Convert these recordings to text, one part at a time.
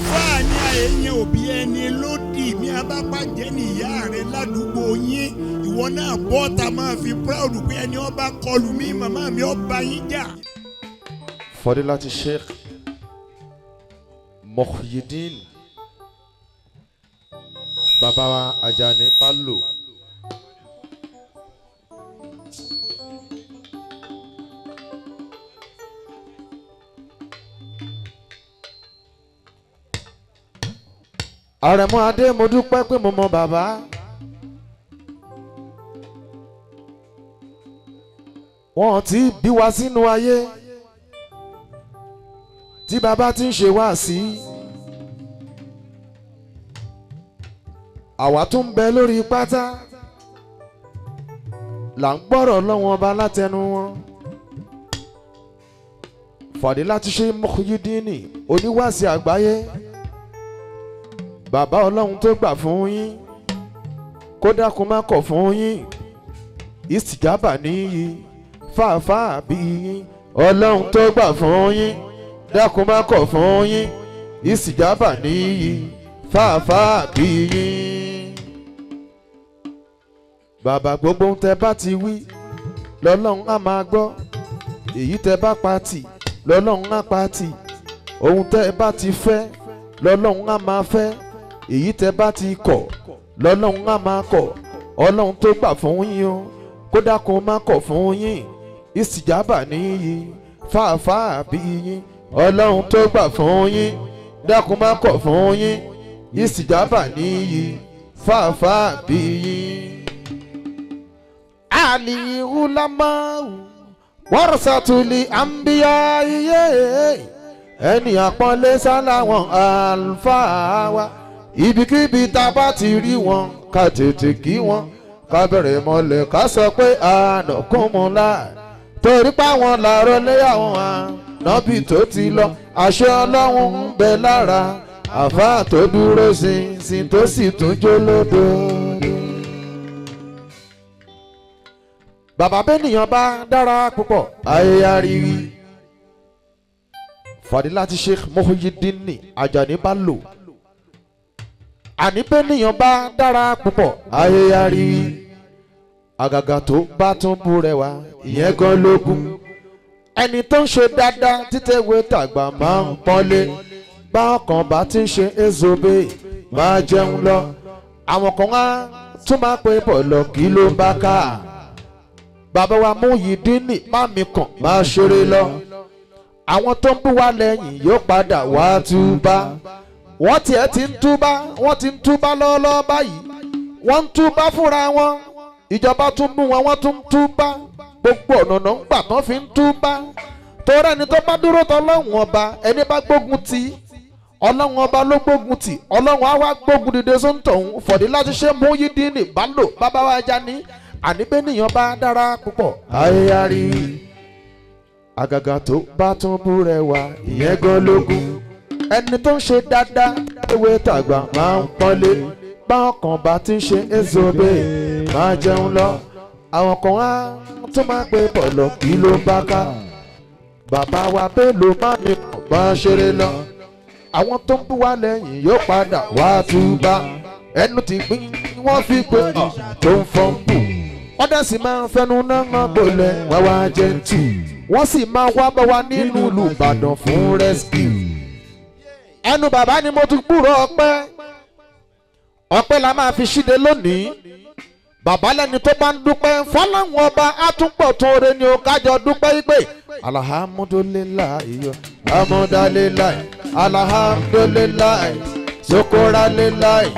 àfáàní àyẹ̀yẹ òbí ẹni lódì ní abápàjẹ́ níyà rẹ̀ ládùúgbò yín ìwọ náà bọ́ta máa fi proud pé ẹni ọba kọlù mí màmá mi ọba yín jà. Fadilati Sheikh Muyideen Baba wa Ajani Bello Àrẹ̀mọ Adé mo dúpẹ́ pé mo mọ bàbá wọn ti bí wa sínú ayé tí bàbá ti ń ṣe wá sí àwa tún bẹ lórí pátá là ń gbọ́rọ̀ lọ́wọ́n ọba látẹnu wọn. Fadilati Sheikh Muyideen Oniwasi Agbaye bàbá ọlọ́run tó gbà fún yín kó dákun má kọ̀ fún yín ìsìjábà níyì fàáfàá bí yín ọlọ́run tó gbà fún yín dákun má kọ̀ fún yín ìsìjábà níyì fàáfàá bí yín. Bàbá gbogbo ń tẹ bá ti wí lọ́lọ́run á máa gbọ́ èyí tẹ bá pa tì lọ́lọ́run á pa tì ohun tẹ bá ti fẹ́ lọ́lọ́run á máa fẹ́ èyí tẹ bá ti kọ̀ lọ́lọ́run á máa kọ̀ ọlọ́run tó gbà fún yín o kó dákun má kọ̀ fún yín ìsìjábà níyì fàáfàá bí yín ọlọ́run tó gbà fún yín dákun má kọ̀ fún yín ìsìjábà níyì fàáfàá bí yín. Ali ulama warasatuli anbiya iye ẹni àpọ́nlé sáláwọn àlùfáà wa ibikíbi tá a bá ti rí wọn ká tètè kí wọn ká bẹ̀rẹ̀ mọ́lẹ̀ ká sọ pé ànàkúnmọ́lá torí páwọn làárọ̀ léyàwó ànábì tó ti lọ àṣẹ ọlọ́run ń bẹ lára àfáà tó dúró ṣinṣin tó sì tún jó lódò. Bàbá bẹ́nìyàn bá dára púpọ̀ ayé ariwi. Fadilati Sheikh Muyideen Ajani Bello àní bẹ́nìyàn bá dára púpọ̀ ayé ariwi. Àgàgà tó bá tún bú rẹwà ìyẹn gan lógún. Ẹni tó ń ṣe dáadáa títẹ̀wé tàgbà máa ń pọ́nlé báwọn kan bá ti ń ṣe ezobe máa jẹun lọ àwọn kan á tún máa pé bọ̀ lọ kí ló ń bá ká. Bàbá wa Muyideen má mi kàn máa ṣeré lọ àwọn tó ń bú wa lẹ́yìn yóò padà wá túbá wọ́n tiẹ̀ ti ń túbá wọ́n ti ń túbá lọ́wọ́lọ́wọ́ báyìí wọ́n ń túbá fúnra wọn ìjọba tún mú wọn wọ́n tún ń túbá gbogbo ọ̀nà ń gbà tán fi ń túbá torí ẹni tó bá dúró tọ́ ọlọ́run ọba ẹni bá gbógun ti ọlọ́run ọba ló gbógun ti ọlọ́run á wá gbógun dìde sóńtọ̀hún Fadilati Sheikh Muyideen Bello bàbá wa Ajani àní bẹ́nìyàn bá dára púpọ̀ ayé àrí àgàgà tó bá tún bú rẹwà ìyẹn gan lógún ẹni tó ń ṣe dáadáa ewé tàgbà máa ń pọ́nlé báwọn kan bá ti ń ṣe ezobe máa jẹun lọ àwọn kan á tún máa pé bọ̀lọ̀ kí ló bá ká. Bàbá wa Bello má mi kàn bá ṣeré lọ àwọn tó ń bú wa lẹ́yìn yóò padà wá túbá ẹnu ti gbìn wọ́n fi pé tó ń fọ́n bù wọ́n dẹ̀ sì máa ń fẹnu náà ń gbolẹ̀ wá wá jẹ́ntì wọ́n sì máa wá bá wa nínú ìlú Ìbàdàn fún rescue. Ẹnu bàbá ni mo ti gbúrò ọpẹ́ la máa fi ṣíde lónìí. Bàbá lẹ́ni tó bá ń dúpẹ́ fọlọ́run ọba àtúnpọ̀ tó re ni ó kájọ dúpẹ́ igbe. Alhamdulilayi amudalilayi alhamdulilayi sokoralilayi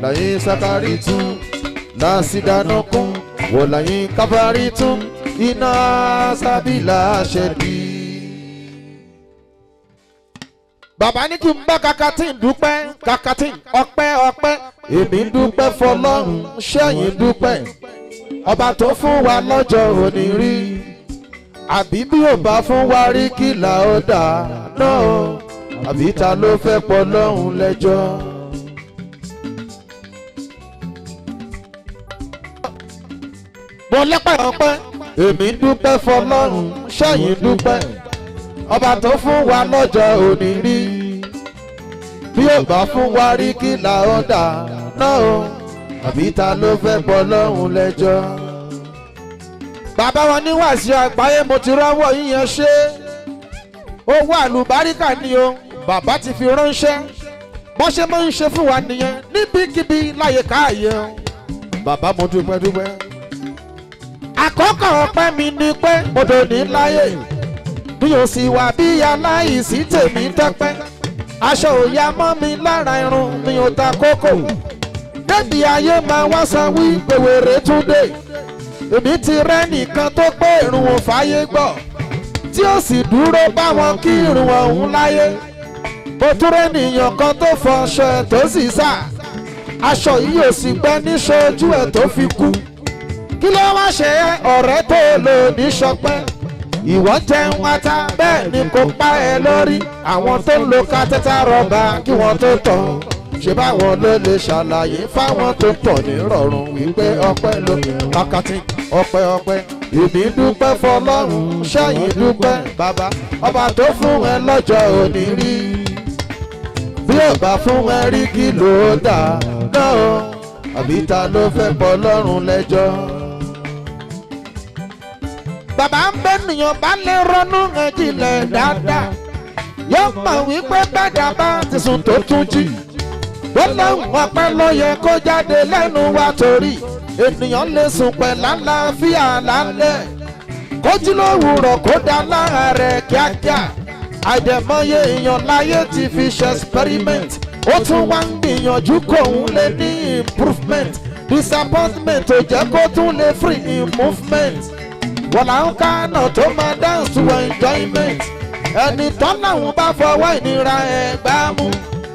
layin sakaritu lasidanukun wòlayin kafaritu iná sábìlà ṣẹ̀dí. Bàbá ní kí n bá kakatin dúpẹ́ kakatin ọpẹ́ èmi dúpẹ́ fọlọ́run ṣẹ́yìn dúpẹ́ ọba tó fún wa lọ́jọ́ òní rí àbí bí ò bá fún wa rí kí là ó dà náà àbí ta ló fẹ́ pọ̀ lọ́hùn lẹ́jọ́. Mo lẹ́pẹ́ ọpẹ́ èmi dúpẹ́ fọlọ́run ṣẹ́yìn dúpẹ́ ọba tó fún wa lọ́jọ́ òní rí bí ò bá fún wa rí kí là ó dà náà o àbí ta ló fẹ́ bọ́ lọ́hùn lẹ́jọ́. bàbá wọn Oniwasi Agbaye mo ti rọ́wọ́ yíyan ṣe owó àlùbáríkà ni o bàbá ti fi ránṣẹ́ bọ́n ṣe máa ń ṣe fún wa nìyẹn níbikíbi láyé káàyè o bàbá mo dúpẹ́ dúpẹ́. àkọ́kọ́ ọpẹ́ mi ni pé mo dò ní láyé mi ò sì wà bí aláìsí tèmi tọ́pẹ́ aṣọ òya mọ́ mi lára irun mi ò ta kókó débi ayé máa wá san wí gbèwèrè túndé èmi ti rẹ́ nìkan tó pé irun ò fàyè gbọ́ tí ó sì dúró báwọn kí irun ọ̀hún láyé mo tún rẹ́ nìyàn kan tó fọṣọ ẹ̀ tó sì sá aṣọ yìí ò sì gbẹ níṣojú ẹ̀ tó fi kú kí ló wá ṣe ọ̀rẹ́ tó lò ní ṣọpẹ́ ìwọ jẹun ata bẹ́ẹ̀ ni kò pa ẹ lórí àwọn tó ń lo kátẹ́tà rọ́bà kí wọ́n tó tọ̀ ṣe báwọn ló lè ṣàlàyé fáwọn tó tọ̀ ní rọrùn wípé ọpẹ́ ló wákàtí ọpẹ́ ọpẹ́ èmi dúpẹ́ fọ́lọ́run ṣẹ́yìn dúpẹ́ bàbá ọba tó fún ẹ lọ́jọ́ òní rí bí ọba fún ẹ rí kí ló dà náà àbí ta ló fẹ́ bọ́ lọ́rùn lẹ́jọ́. bàbá ń bẹ nìyàn bá lè ronú ẹ̀jìnlẹ̀ dáadáa yóò mọ̀ wípé bẹ́ẹ̀dá bá ti sùn tó tún jí gbólóhùn ọpẹ́ ló yẹ kó jáde lẹ́nu wa torí ènìyàn lè sùn pẹ̀lú àlàáfíà lálẹ́ kójú lówùrọ̀ kó dá láàárẹ̀ kíákíá àìdẹ̀mọye èèyàn láyé ti fi ṣe experiment ó tún wá ń gbìyànjú kóun lè ní improvement disappointment ò jẹ́ kó tún lè free in movement wọ́n là ń kánà tó máa dance to enjoyment ẹni tán làwọn bá fọwọ́ ìnira ẹ̀ gbá mú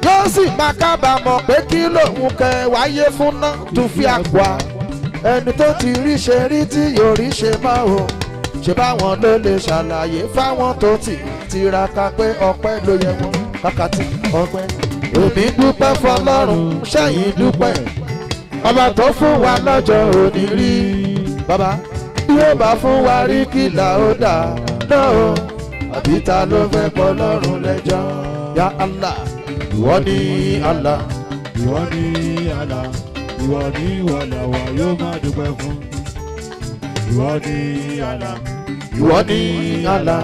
yóò sì máa kábàámọ̀ pé kí lòun kẹ wáyé fún náà tún fi àgbà ẹni tó ti rí ṣe rí tí yóò rí ṣe máa o ṣe báwọn ló lè ṣàlàyé fáwọn tó ti tiraka pé ọpẹ́ ló yẹ wọn kákàtí ọpẹ́ èmi dúpẹ́ fọ́lọ́run ṣẹ́yìn dúpẹ́ ọba tó fún wa lọ́jọ́ òní rí bàbá bí ó bá fún wa rí kí là ó dà náà o àbí ta ló fẹ́ bọ́ lọ́rùn lẹ́jọ́ ya Allah ìwọ ni Allah ìwọ ni Allah ìwọ ni ìwọ làwa yóò máa dúpẹ́ fún ìwọ ni Allah ìwọ ni Allah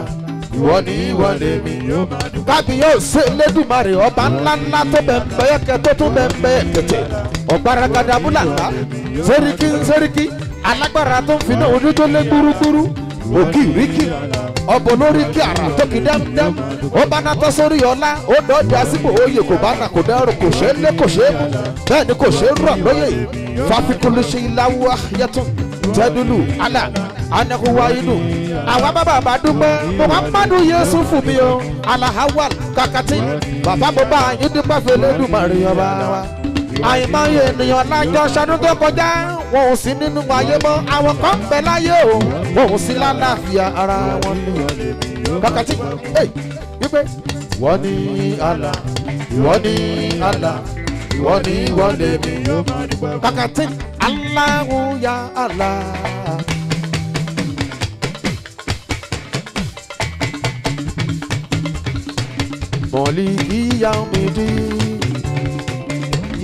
ìwọ ni ìwọ lèmi yóò máa dúpẹ́. kábíyèsí Elédùmarè ọba ńlá ńlá tó bẹ̀m̀bẹ̀ yẹ́kẹ́ tó tún bẹ̀m̀bẹ̀ tètè ọ̀gbaragada múlàlá sẹ́ríkì alágbára tó ń fi náà ojú tó lé gbúrúgbúrú òkìríkì ọbọ lórí kí ara tó kì dẹ́mdẹ́m ó bá ná tọ́ sórí ọlá ó dọ́jà síbò oyè kò bá nà kò dẹ́rù kò ṣe é lé kò ṣe é mú bẹ́ẹ̀ ni kò ṣe é rọ̀ lóye fàfikúnlé ṣe ìlàwọ̀ ayẹ́tún tẹ́dúlù alá anahuwa inú àwa bàbá bá dúpẹ́ Muhammadu Yéṣu fún mi o alahawal kakati bàbá mo bá yín dúpẹ́ f'Elédùmarè ọba wa àìmọye ènìyàn lájọ ṣọdún tó kọjá wọn ò sí nínú ayé mọ́ àwọn kan bẹ láyé o wọn ò sí lálàáfíà ara wọn ní kakati wípé wọ́n ní Allah wọ́n ní Allah wọ́n ní wọ́n lè mi kakati Allahu ya Allah. Mọ̀lìkì ya mi dí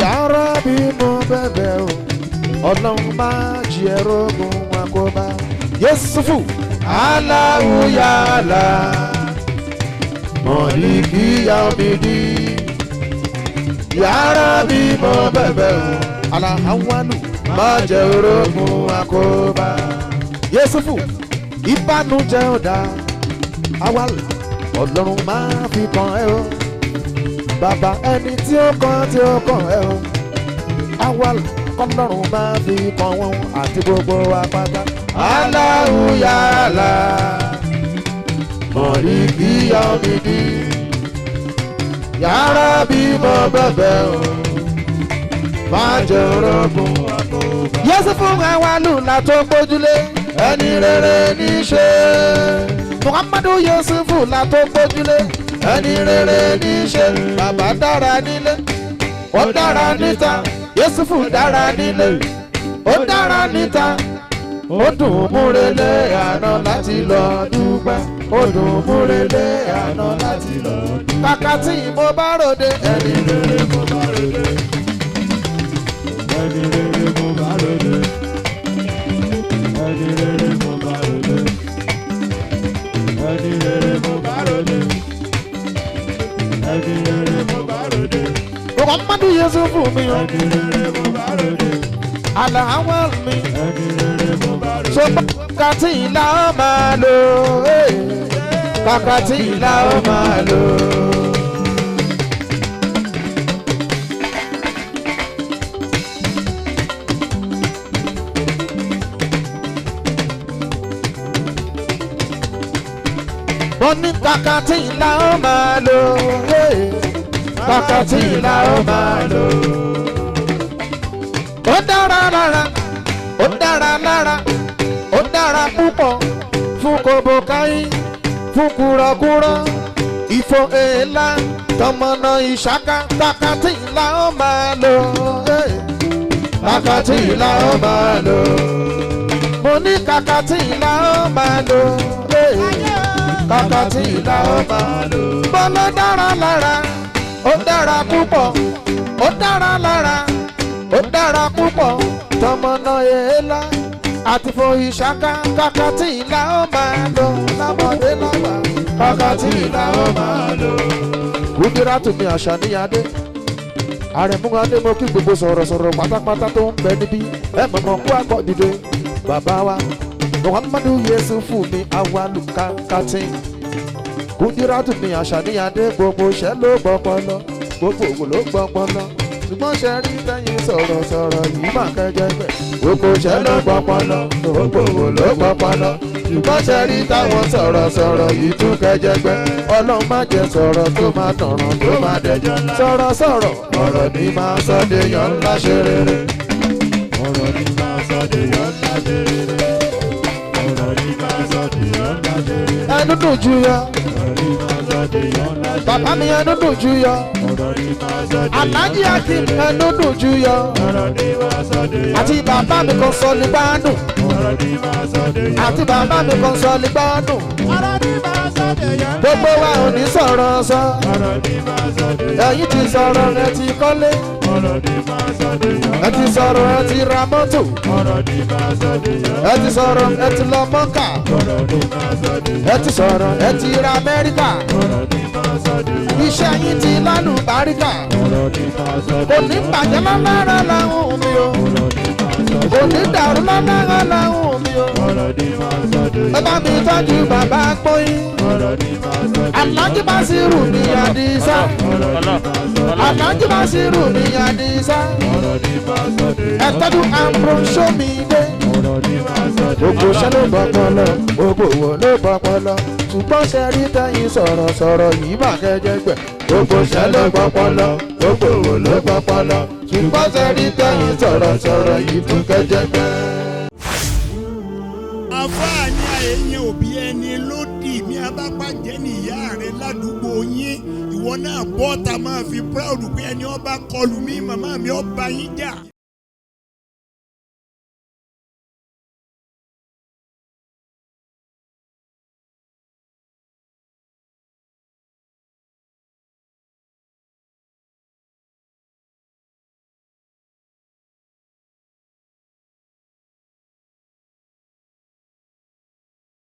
yàrá bí mo bẹ̀bẹ̀ o ọlọ́run máa jí ẹ̀rọ ogun wọn kó bá Yéṣùfù Allahu ya Allah mọ̀lìkì ya mi dí yàrá bí mo bẹ̀bẹ̀ o alahawalu máa jẹ́ ẹ̀rọ ogun wọn kó bá Yéṣùfù ìbànújẹ́ ọ̀dà awal ọlọ́run máa fi kàn ẹ́ o bàbá ẹni tí ó kàn ẹ́ o awal kọ́lọ́run máa fi kàn wọ́n àti gbogbo apáta. Allahu ya Allah mọ̀lìkì ya mi dí yàrá bí mo bẹ̀bẹ̀ o máa jẹ́ orogún àkóbá. Yéṣùfù Awalu la tó gbójúlé ẹni rere ní í ṣe. Muhammadu Yéṣùfù la tó gbójúlé ẹni rere ní í ṣe. Bàbá dára nílé ó dára níta Yéṣùfù dára nílé ó dára níta ó dùn múrelé àná láti lọ dúpẹ́ ó dùn múrelé àná láti lọ dúpẹ́. kàkà tí mo bá ròde ẹni rere mo bá ròde ẹni rere mo bá ròde ẹni rere mo bá ròde ẹni rere mo bá ròde ẹni rere mo bá ròde. Muhammadu Yusufu mi o ẹni rere mo bá ròde alahawal mi ẹni rere mo bá ròde. so kàkà tí ìlà ó máa lò kàkà tí ìlà ó máa lò. wọ́n ní kàkà tí ìlà ó máa lò kàkà tí ìlà ó máa lò. ó dára lára ó dára lára ó dára púpọ̀ fún kòbókáyí fún kúrọ̀kúrọ̀ ìfọ̀ èèlà tọmọnà ìṣáká kàkà tí ìlà ó máa lò kàkà tí ìlà ó máa lò. mo ní kàkà tí ìlà ó máa lò kàkà tí ìlà ó máa lò. bọ́lá dára lára ó dára púpọ̀ ó dára lára ó dára púpọ̀ tọmọnà èèlà àti fún ìṣáká kàkà tí ìlà ó máa lò lámọdé lágbà kàkà tí ìlà ó máa lò. wúdírà tùmí àṣà níyàdé àrẹ̀múgadé mo kí gbogbo sọ̀rọ̀sọ̀rọ̀ pátápátá tó ń bẹ níbí ẹ mọ̀mọ́ kú àgbọ̀ dìde bàbá wa Muhammadu Yusufu mi awalu kankatin wúdírà tùmí àṣà níyàdé gbogbo ṣẹ́ ló gbọ́pọlọ gbogbo ògùn ló gbọ́pọlọ ṣùgbọ́n ṣe rí tẹ́yìn sọ̀rọ̀sọ̀rọ̀ yìí má kẹjẹ gbẹ̀. gbogbo ṣẹ́ ló gbọ́pọlọ gbogbo ògùn ló gbọ́pọlọ ṣùgbọ́n ṣe rí táwọn sọ̀rọ̀sọ̀rọ̀ yìí tún kẹjẹ gbẹ̀. ọlọ́run má jẹ́ sọ̀rọ̀ tó máa tọ̀ràn tó máa dẹjọ́ ńlá. sọ̀rọ̀sọ̀rọ̀ ọ̀rọ̀ ni máa sọ de yọ̀ ńlá ṣe rere. ọ̀rọ̀ ni máa sọ de yọ̀ ńlá ṣe rere. ọ̀rọ̀ ni máa sọ de yọ̀ ńlá ṣe rere. ẹnu dùn jù yọ. ọ̀rọ̀ ni máa sọ de yọ̀ ńlá ṣe rere. bàbá mi ẹnu dùn jù yọ. ọ̀rọ̀ ni máa sọ de yọ̀ ńlá ṣe rere. Alhaji Akim ẹnu dùn jù yọ. ọ̀rọ̀ ni máa sọ de yọ̀ ńlá ṣe rere. àti bàbá mi kan sọ ní gbádùn. ọ̀rọ̀ ni máa sọ de yọ̀ ńlá ṣe rere. àti bàbá mi kan sọ ní gbádùn. ọ̀rọ̀ ni máa sọ de yọ̀ ńlá ṣe rere. gbogbo wa ò ní sọ̀rọ̀ sọ. ọ̀rọ̀ ni máa sọ de yọ̀ ńlá ṣe rere. ẹ̀yin ti sọ̀rọ̀ ẹ ti kọ́lé. ọ̀rọ̀ ni máa sọ de yọ̀ ńlá ẹ ti sọ̀rọ̀ ẹ ti ra mọ́tò. ọ̀rọ̀ ni máa sọ de yọ̀ ńlá ẹ ti sọ̀rọ̀ ẹ ti lọ mọ́kà. ọ̀rọ̀ ni máa sọ de yọ̀ ńlá ẹ ti sọ̀rọ̀ ẹ ti ra Amẹ́ríkà. ọ̀rọ̀ ni máa sọ de yọ̀ ńlá iṣẹ́ yín ti lálùbáríkà. ọ̀rọ̀ ni máa sọ de kò yọ̀ ní ńlá bàjẹ́ lálára làwọn mi o. ọ̀rọ̀ ni máa sọ de kò ní dàrú lálára làwọn mi o. ọ̀rọ̀ ni máa sọ de ẹ bá mi tọ́jú bàbá gbóyin. ọ̀rọ̀ ni máa sọ de Alhaji Basiru ní Adisa. Alhaji Basiru ní Adisa. ọ̀rọ̀ ni máa sọ de ẹ tọ́jú Ambrosomide. ọ̀rọ̀ ni máa sọ de gbogbo iṣẹ́ ló gbọ́pọlọ gbogbo òwò ló gbọ́pọlọ ṣùgbọ́n ṣe rí tẹ́yìn sọ̀rọ̀sọ̀rọ̀ yìí má kẹjẹ gbẹ̀. gbogbo iṣẹ́ ló gbọ́pọlọ gbogbo òwò ló gbọ́pọlọ ṣùgbọ́n ṣe rí tẹ́yìn sọ̀rọ̀sọ̀rọ̀ yìí tún kẹjẹ gbẹ̀. àfáàní àyẹ̀yẹ òbí ẹni lódì mi abápàjẹ́ nìyá rẹ̀ ládùúgbò yín ìwọ náà bọ́ta máa fi proud pé ẹni ọba kọlù mí màmá mi ọba yín jà.